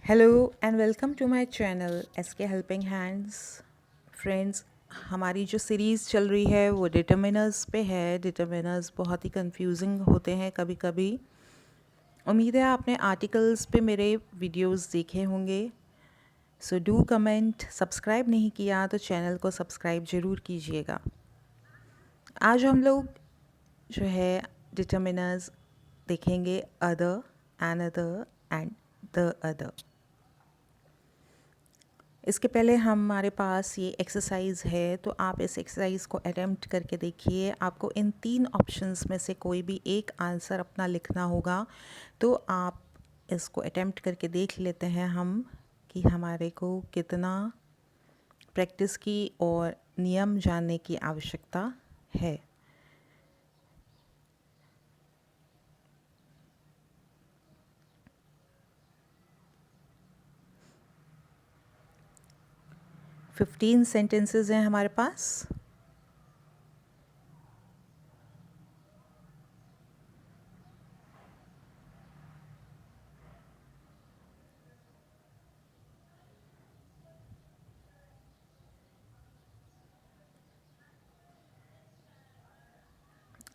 Hello and welcome to my channel SK helping hands. Friends, हमारी जो series चल रही है वो डिटर्मिनर्स पे है। डिटर्मिनर्स बहुत ही कंफ्यूजिंग होते हैं कभी कभी। उम्मीद है आपने आर्टिकल्स पे मेरे वीडियोस देखे होंगे। So do comment. सब्सक्राइब नहीं किया तो चैनल को सब्सक्राइब ज़रूर कीजिएगा। आज हम लोग जो है डिटर्मिनर्स देखेंगे other, another and the other. इसके पहले हमारे पास ये एक्सरसाइज है, तो आप इस एक्सरसाइज को अटेम्प्ट करके देखिए। आपको इन 3 ऑप्शंस में से कोई भी एक आंसर अपना लिखना होगा। तो आप इसको अटेम्प्ट करके देख लेते हैं हम कि हमारे को कितना प्रैक्टिस की और नियम जानने की आवश्यकता है। फिफ्टीन सेंटेंसेस हैं हमारे पास।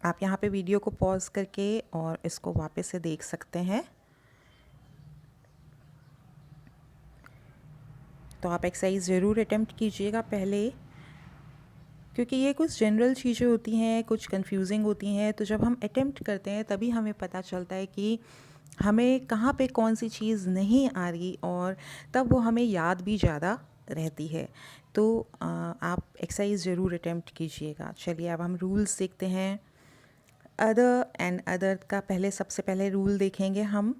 आप यहाँ पे वीडियो को पॉज करके और इसको वापस से देख सकते हैं। तो आप एक्सरसाइज ज़रूर अटेम्प्ट कीजिएगा पहले, क्योंकि ये कुछ जनरल चीज़ें होती हैं, कुछ कंफ्यूजिंग होती हैं। तो जब हम अटेम्प्ट करते हैं तभी हमें पता चलता है कि हमें कहाँ पे कौन सी चीज़ नहीं आ रही, और तब वो हमें याद भी ज़्यादा रहती है। तो आप एक्सरसाइज ज़रूर अटेम्प्ट कीजिएगा। चलिए अब हम रूल्स देखते हैं। अदर एंड अदर का सबसे पहले रूल देखेंगे हम।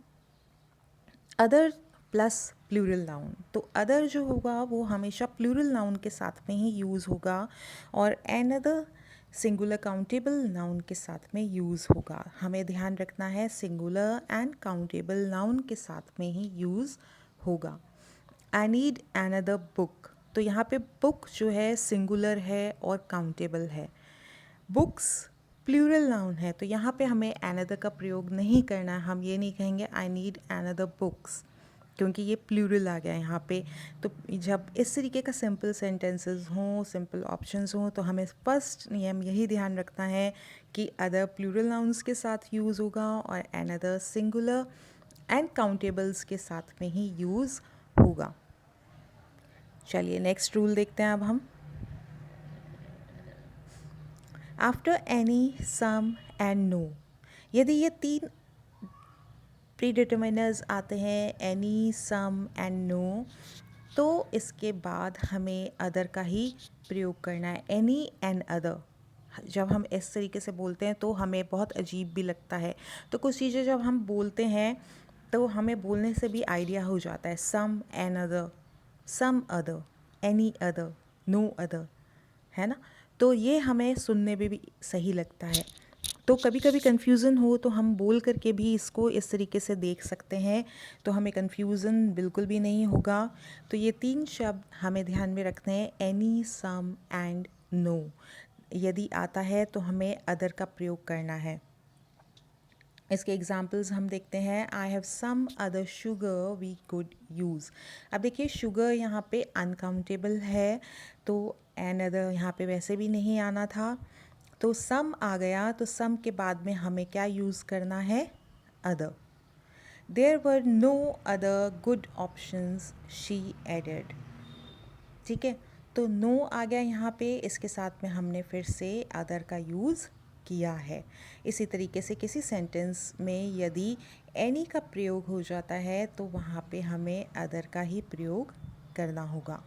Other plus plural noun. तो अदर जो होगा वो हमेशा प्लूरल नाउन के साथ में ही यूज़ होगा, और अनदर सिंगुलर काउंटेबल नाउन के साथ में यूज़ होगा। हमें ध्यान रखना है सिंगुलर एंड काउंटेबल नाउन के साथ में ही यूज़ होगा। I need another book. तो यहाँ पे बुक जो है सिंगुलर है और काउंटेबल है। बुक्स प्लूरल नाउन है, तो यहाँ पे हमें अनदर का प्रयोग नहीं करना है। हम ये नहीं कहेंगे आई नीड अनदर बुक्स, क्योंकि ये प्लूरल आ गया यहाँ पे। तो जब इस तरीके का सिंपल सेंटेंसेस हों, सिंपल ऑप्शंस हों, तो हमें फर्स्ट नियम यही ध्यान रखना है कि अदर प्लूरल नाउन्स के साथ यूज़ होगा और अनदर सिंगुलर एंड काउंटेबल्स के साथ में ही यूज़ होगा। चलिए नेक्स्ट रूल देखते हैं अब हम। After any, some and no. यदि ये 3 प्री डिटर्मिनर्स आते हैं, एनी, सम एंड नो, तो इसके बाद हमें अदर का ही प्रयोग करना है। एनी एंड अदर जब हम इस तरीके से बोलते हैं तो हमें बहुत अजीब भी लगता है। तो कुछ चीज़ें जब हम बोलते हैं तो हमें बोलने से भी आइडिया हो जाता है। Some and other, some other, any other, no other, है ना। तो ये हमें सुनने में भी सही लगता है। तो कभी कभी कन्फ्यूज़न हो तो हम बोल करके भी इसको इस तरीके से देख सकते हैं, तो हमें कन्फ्यूज़न बिल्कुल भी नहीं होगा। तो ये 3 शब्द हमें ध्यान में रखने हैं, एनी, सम एंड नो। यदि आता है तो हमें अदर का प्रयोग करना है। इसके एग्जाम्पल्स हम देखते हैं। I have some other sugar we could use. अब देखिए शुगर यहाँ पे अनकाउंटेबल है, तो एन अदर यहाँ पे वैसे भी नहीं आना था, तो सम आ गया। तो सम के बाद में हमें क्या यूज़ करना है? Other. There were no other good options she added. ठीक है, तो नो आ गया यहाँ पे, इसके साथ में हमने फिर से अदर का यूज़ किया है। इसी तरीके से किसी सेंटेंस में यदि एनी का प्रयोग हो जाता है तो वहाँ पे हमें अदर का ही प्रयोग करना होगा।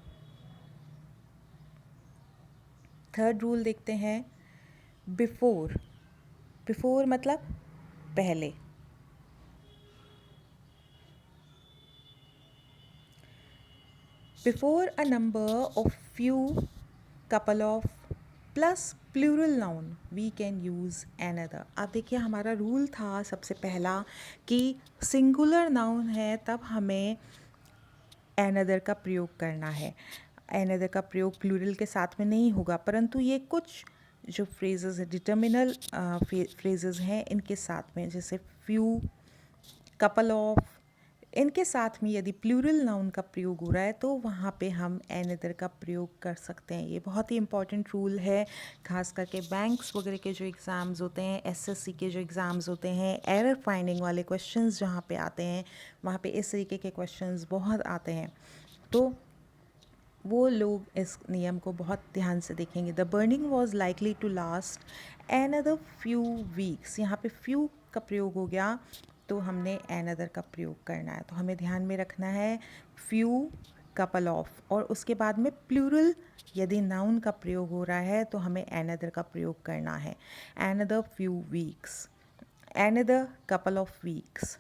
थर्ड रूल देखते हैं। बिफोर। बिफोर मतलब पहले। Before a number of few, couple of plus plural noun we can use another. अब देखिए हमारा रूल था सबसे पहला कि सिंगुलर नाउन है तब हमें अनदर का प्रयोग करना है। अनदर का प्रयोग प्लूरल के साथ में नहीं होगा, परंतु ये कुछ जो फ्रेजेस डिटर्मिनल फ्रेजेस हैं इनके साथ में, जैसे फ्यू, कपल ऑफ, इनके साथ में यदि प्लूरल नाउन का प्रयोग हो रहा है तो वहाँ पे हम एनदर का प्रयोग कर सकते हैं। ये बहुत ही इंपॉर्टेंट रूल है, खास करके बैंक्स वगैरह के जो एग्ज़ाम्स होते हैं, एसएससी के जो एग्ज़ाम्स होते हैं, एरर फाइंडिंग वाले क्वेश्चंस जहाँ पे आते हैं, वहाँ पे इस तरीके के क्वेश्चंस बहुत आते हैं। तो वो लोग इस नियम को बहुत ध्यान से देखेंगे। The burning was likely to last another few weeks, यहाँ पे फ्यू का प्रयोग हो गया तो हमने एनदर का प्रयोग करना है। तो हमें ध्यान में रखना है फ्यू, कपल ऑफ, और उसके बाद में प्लूरल यदि नाउन का प्रयोग हो रहा है तो हमें एनदर का प्रयोग करना है। Another few weeks, another couple of weeks,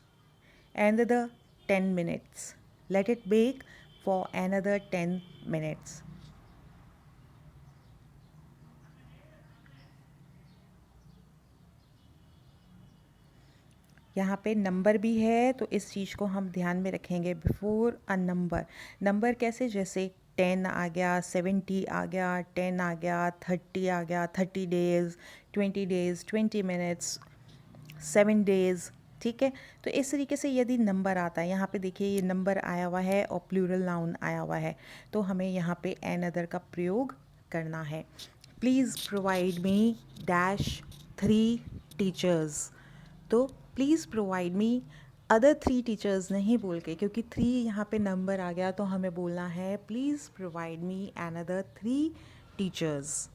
another 10 minutes. Let it bake for another 10 minutes. यहाँ पे नंबर भी है तो इस चीज़ को हम ध्यान में रखेंगे। बिफोर अ नंबर, नंबर कैसे, जैसे 10 आ गया, 70 आ गया, 10 आ गया, 30 आ गया, 30 डेज़, 20 डेज़, 20 मिनट्स, 7 डेज़, ठीक है। तो इस तरीके से यदि नंबर आता है, यहाँ पे देखिए ये नंबर आया हुआ है और प्लूरल नाउन आया हुआ है, तो हमें यहाँ पे एनदर का प्रयोग करना है। Please provide me dash 3 teachers, तो please provide me other 3 teachers नहीं बोल के, क्योंकि 3 यहाँ पे नंबर आ गया तो हमें बोलना है please provide me another 3 teachers.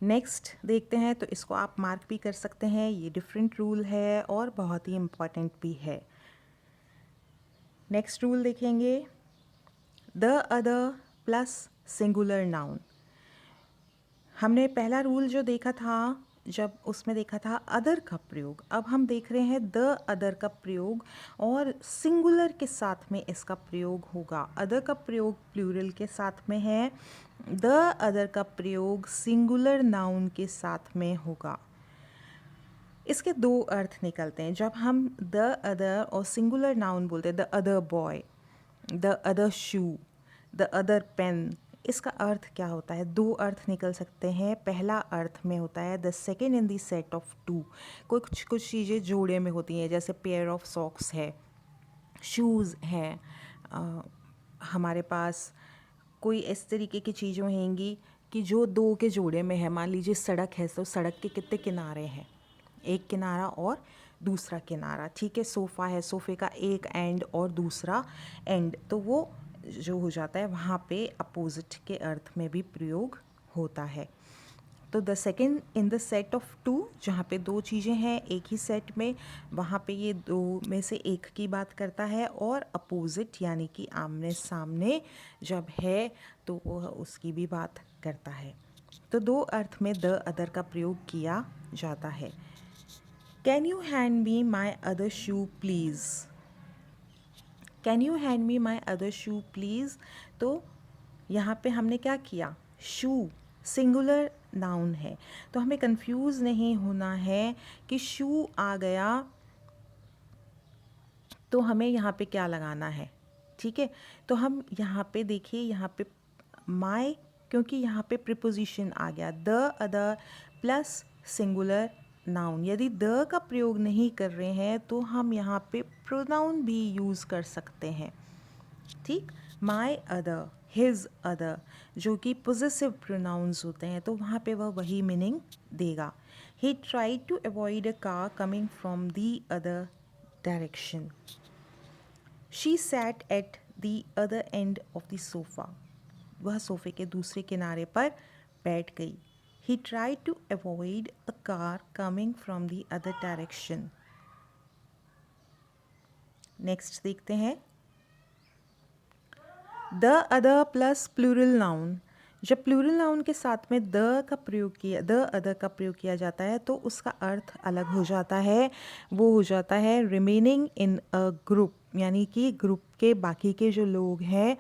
Next देखते हैं, तो इसको आप मार्क भी कर सकते हैं, ये डिफरेंट रूल है और बहुत ही इम्पॉर्टेंट भी है। नेक्स्ट रूल देखेंगे, the other plus singular noun. हमने पहला रूल जो देखा था, जब उसमें देखा था अदर का प्रयोग, अब हम देख रहे हैं द अदर का प्रयोग और सिंगुलर के साथ में इसका प्रयोग होगा। अदर का प्रयोग प्लूरल के साथ में है, द अदर का प्रयोग सिंगुलर नाउन के साथ में होगा। इसके दो अर्थ निकलते हैं जब हम द अदर और सिंगुलर नाउन बोलते हैं, the other boy, the other shoe, the other pen. इसका अर्थ क्या होता है, दो अर्थ निकल सकते हैं। पहला अर्थ में होता है the second in the set of two, कुछ कुछ चीज़ें जोड़े में होती हैं, जैसे पेयर ऑफ सॉक्स है, शूज़ हैं, हमारे पास कोई इस तरीके की चीज़ें होंगी कि जो दो के जोड़े में है। मान लीजिए सड़क है, तो सड़क के कितने किनारे हैं, एक किनारा और दूसरा किनारा, ठीक है। सोफ़ा है, सोफ़े का एक एंड और दूसरा एंड, तो वो जो हो जाता है वहाँ पे अपोजिट के अर्थ में भी प्रयोग होता है। तो the second in the set of two, जहाँ पे दो चीज़ें हैं एक ही सेट में, वहाँ पे ये दो में से एक की बात करता है, और अपोजिट यानी कि आमने सामने जब है तो वह उसकी भी बात करता है। तो दो अर्थ में द अदर का प्रयोग किया जाता है। Can you hand me my other shoe please, can you hand me my other shoe please. तो यहाँ पे हमने क्या किया, शू सिंगुलर नाउन है, तो हमें कंफ्यूज नहीं होना है कि शू आ गया तो हमें यहाँ पे क्या लगाना है, ठीक है। तो हम यहाँ पे देखिए, यहाँ पे माय, क्योंकि यहाँ पे प्रीपोजिशन आ गया the other plus singular noun. यदि द का प्रयोग नहीं कर रहे हैं तो हम यहाँ पे प्रोनाउन भी यूज़ कर सकते हैं, ठीक। माई अदर, हिज अदर, जो कि पोजेसिव प्रोनाउंस होते हैं, तो वहाँ पे वह वही मीनिंग देगा। He try to avoid a car coming from the other direction. She sat at the other end of the sofa, वह सोफ़े के दूसरे किनारे पर बैठ गई। He try to avoid a car coming from the other direction. Next देखते हैं, the other plus plural noun. जब प्लूरल नाउन के साथ में द का प्रयोग किया, द अदर का प्रयोग किया जाता है तो उसका अर्थ अलग हो जाता है। वो हो जाता है रिमेनिंग इन अ ग्रुप, यानी कि ग्रुप के बाकी के जो लोग हैं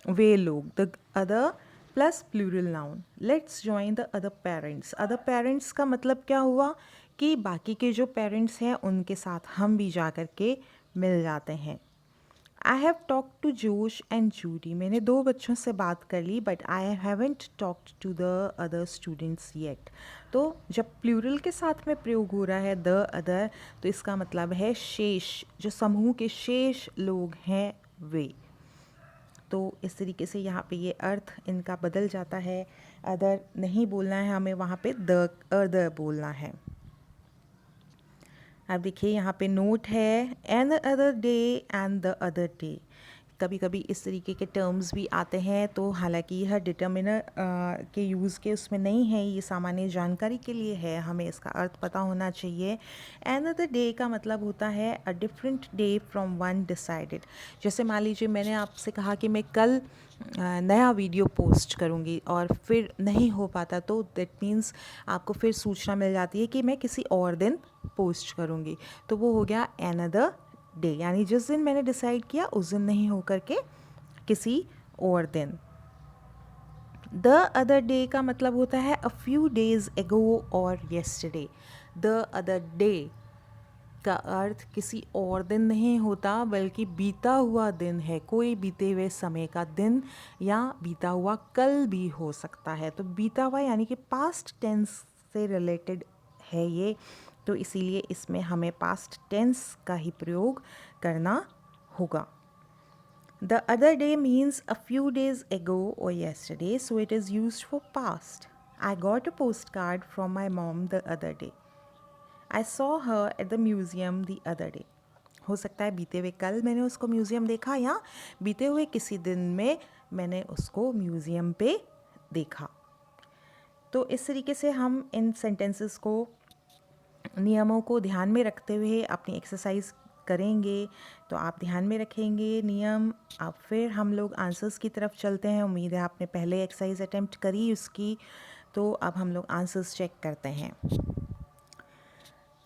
वे लोग। The other plus plural noun, let's join the other parents. Other parents का मतलब क्या हुआ कि बाकी के जो पेरेंट्स हैं उनके साथ हम भी जा कर के मिल जाते हैं। I have talk to Josh and Judy, मैंने दो बच्चों से बात कर ली, but I haven't talked to the other students yet. तो जब प्लूरल के साथ में प्रयोग हो रहा है द अदर, तो इसका मतलब है शेष, जो समूह के शेष लोग हैं वे। तो इस तरीके से यहाँ पे ये अर्थ इनका बदल जाता है। अदर नहीं बोलना है हमें, वहाँ पे द अदर बोलना है। अब देखिए यहाँ पे नोट है another day and the other day. कभी कभी इस तरीके के टर्म्स भी आते हैं, तो हालांकि यह डिटर्मिनर के यूज़ के उसमें नहीं है, ये सामान्य जानकारी के लिए है, हमें इसका अर्थ पता होना चाहिए। अनदर डे का मतलब होता है a different day from one decided. जैसे मान लीजिए मैंने आपसे कहा कि मैं कल नया वीडियो पोस्ट करूँगी और फिर नहीं हो पाता, तो दैट मीन्स आपको फिर सूचना मिल जाती है कि मैं किसी और दिन पोस्ट करूँगी, तो वो हो गया अनदर डे, यानी जिस दिन मैंने डिसाइड किया उस दिन नहीं हो करके किसी और दिन। द अदर डे का मतलब होता है अ फ्यू डेज एगो और येस्टरडे। द अदर डे का अर्थ किसी और दिन नहीं होता, बल्कि बीता हुआ दिन है, कोई बीते हुए समय का दिन या बीता हुआ कल भी हो सकता है। तो बीता हुआ यानी कि पास्ट टेंस से रिलेटेड है ये, तो इसीलिए इसमें हमें पास्ट टेंस का ही प्रयोग करना होगा। The other day means a few days ago or yesterday, so it is used for past. I got a postcard from my mom the other day. I saw her at the museum the other day. हो सकता है बीते हुए कल मैंने उसको museum देखा, या बीते हुए किसी दिन में मैंने उसको म्यूज़ियम पे देखा। तो इस तरीके से हम इन सेंटेंसेस को, नियमों को ध्यान में रखते हुए अपनी एक्सरसाइज करेंगे। तो आप ध्यान में रखेंगे नियम। अब फिर हम लोग आंसर्स की तरफ चलते हैं। उम्मीद है आपने पहले एक्सरसाइज अटेम्प्ट करी उसकी, तो अब हम लोग आंसर्स चेक करते हैं।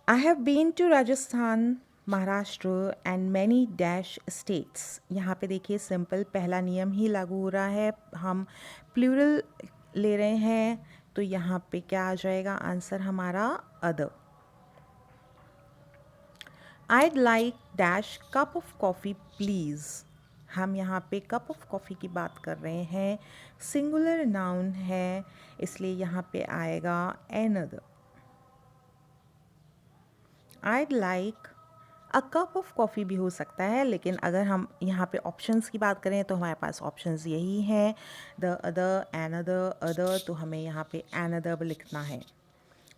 I have been to Rajasthan, Maharashtra and many dash states. यहाँ पे देखिए सिंपल पहला नियम ही लागू हो रहा है, हम प्लूरल ले रहे हैं, तो यहाँ पे क्या आ जाएगा आंसर हमारा other. I'd like dash cup of coffee please. हम यहाँ पे कप ऑफ कॉफ़ी की बात कर रहे हैं, सिंगुलर नाउन है, इसलिए यहाँ पे आएगा another। I'd like a cup of coffee भी हो सकता है, लेकिन अगर हम यहाँ पे ऑप्शंस की बात करें तो हमारे पास ऑप्शंस यही हैं, द अदर, another, अदर, तो हमें यहाँ पे another लिखना है।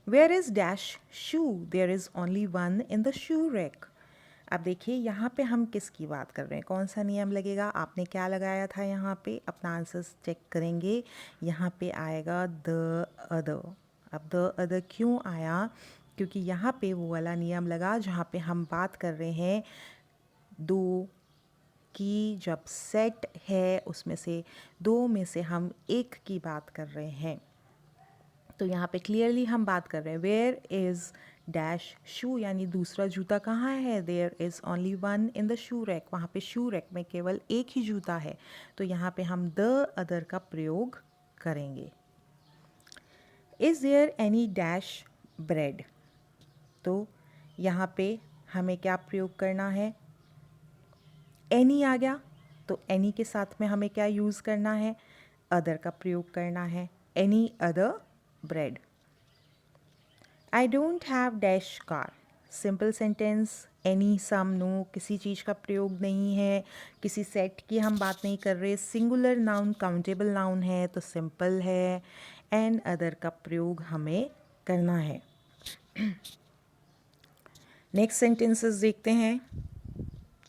Where is dash shoe? There is only one in the shoe rack. अब देखिए यहाँ पे हम किसकी बात कर रहे हैं, कौन सा नियम लगेगा, आपने क्या लगाया था यहाँ पे, अपना आंसर चेक करेंगे। यहाँ पे आएगा द अदर। अब द अदर क्यों आया, क्योंकि यहाँ पे वो वाला नियम लगा जहाँ पे हम बात कर रहे हैं दो की, जब सेट है उसमें से दो में से हम एक की बात कर रहे हैं। तो यहाँ पे क्लियरली हम बात कर रहे हैं वेयर इज़ डैश शू, यानी दूसरा जूता कहाँ है, there is only one in the shoe rack, वहाँ पे शू रैक में केवल एक ही जूता है, तो यहाँ पे हम द अदर का प्रयोग करेंगे। Is there any dash bread, तो यहाँ पे हमें क्या प्रयोग करना है, एनी आ गया, तो एनी के साथ में हमें क्या यूज़ करना है, अदर का प्रयोग करना है, any other bread. I don't have dash car, simple sentence, any, some, no, किसी चीज़ का प्रयोग नहीं है, किसी सेट की हम बात नहीं कर रहे, सिंगुलर नाउन, काउंटेबल नाउन है, तो सिंपल है, एंड अदर का प्रयोग हमें करना है। नेक्स्ट सेंटेंसेस देखते हैं।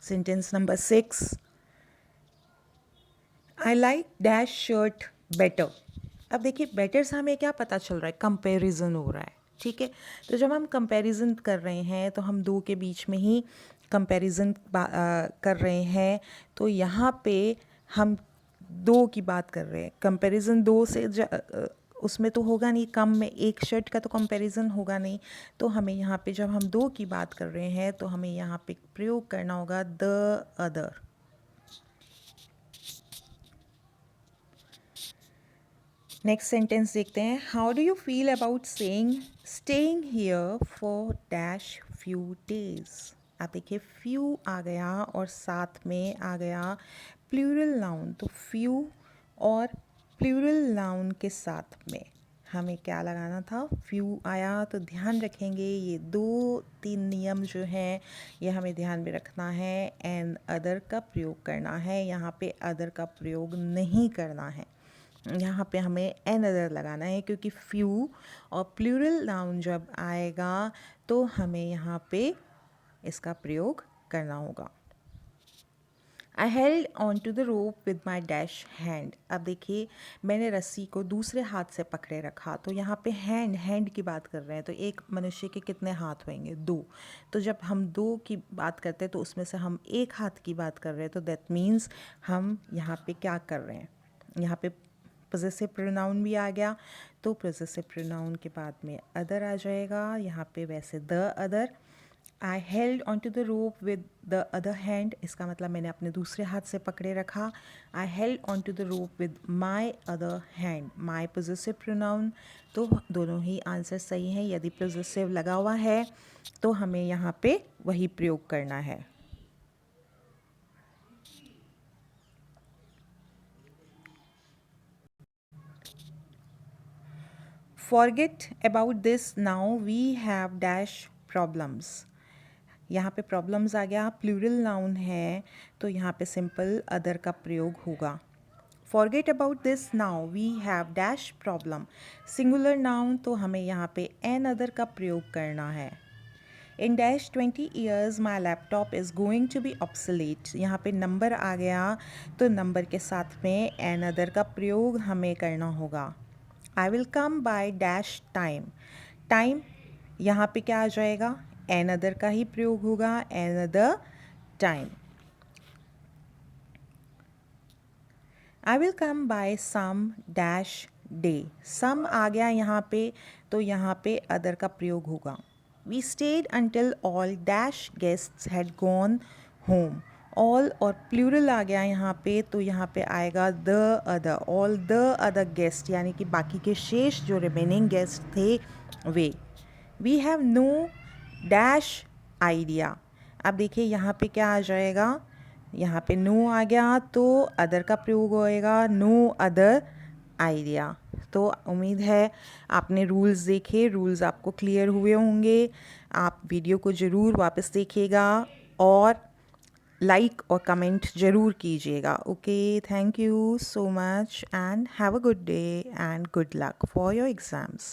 Sentence number 6, I like dash shirt better. अब देखिए बेटर से हमें क्या पता चल रहा है, कंपैरिजन हो रहा है, ठीक है। तो जब हम कंपैरिजन कर रहे हैं तो हम दो के बीच में ही कंपैरिजन कर रहे हैं, तो यहाँ पे हम दो की बात कर रहे हैं, कंपैरिजन दो से उसमें तो होगा नहीं, कम में एक शर्ट का तो कंपैरिजन होगा नहीं, तो हमें यहाँ पे जब हम दो की बात कर रहे हैं तो हमें यहाँ पे प्रयोग करना होगा द अदर। नेक्स्ट सेंटेंस देखते हैं। How do you feel about staying here for dash few days. आप देखिए फ्यू आ गया और साथ में आ गया प्लूरल नाउन। तो फ्यू और प्लूरल नाउन के साथ में हमें क्या लगाना था, फ्यू आया। तो ध्यान रखेंगे ये 2-3 नियम जो हैं ये हमें ध्यान में रखना है। एन अदर का प्रयोग करना है, यहाँ पे अदर का प्रयोग नहीं करना है। यहाँ पे हमें एन अदर लगाना है क्योंकि फ्यू और प्लूरल नाउन जब आएगा तो हमें यहाँ पे इसका प्रयोग करना होगा। I held on to the rope with my dash hand. अब देखिए मैंने रस्सी को दूसरे हाथ से पकड़े रखा। तो यहाँ पे हैंड की बात कर रहे हैं। तो एक मनुष्य के कितने हाथ होंगे, 2। तो जब हम 2 की बात करते हैं तो उसमें से हम एक हाथ की बात कर रहे हैं। तो दैट मीन्स हम यहाँ पे क्या कर रहे हैं, यहाँ पे पोजेसिव प्रोनाउन भी आ गया। तो पोजेसिव प्रोनाउन के बाद में अदर आ जाएगा। यहाँ पे वैसे the other. I held on to the rope with the other hand, इसका मतलब मैंने अपने दूसरे हाथ से पकड़े रखा। I held on to the rope with my other hand, my possessive pronoun. तो दोनों ही आंसर सही हैं। यदि पोजेसिव लगा हुआ है तो हमें यहाँ पे वही प्रयोग करना है। Forget about this, now we have dash problems. यहाँ पे प्रॉब्लम्स आ गया, प्लूरल नाउन है तो यहाँ पे सिंपल अदर का प्रयोग होगा। Forget about this, now we have dash problem. Singular noun तो हमें यहाँ पे एन अदर का प्रयोग करना है। In dash 20 years my laptop is going to be obsolete. यहाँ पे नंबर आ गया तो नंबर के साथ में एन अदर का प्रयोग हमें करना होगा। आई will come by dash time. Time यहाँ पे क्या आ जाएगा, एन अदर का ही प्रयोग होगा, another time. I will come by some dash day. Some आ गया यहाँ पे तो यहाँ पे अदर का प्रयोग होगा। We stayed until all dash guests had gone home. All और प्लूरल आ गया यहाँ पे तो यहाँ पे आएगा the other, all the other guest, यानी कि बाकी के शेष जो रिमेनिंग गेस्ट थे वे। We have no dash idea. अब देखिए यहाँ पे क्या आ जाएगा, यहाँ पे नो आ गया तो अदर का प्रयोग होएगा, नो अदर आइडिया। तो उम्मीद है आपने रूल्स देखे, रूल्स आपको क्लियर हुए होंगे। आप वीडियो को ज़रूर वापस देखिएगा और लाइक और कमेंट ज़रूर कीजिएगा। Okay, thank you so much and have a good day and good luck for your exams.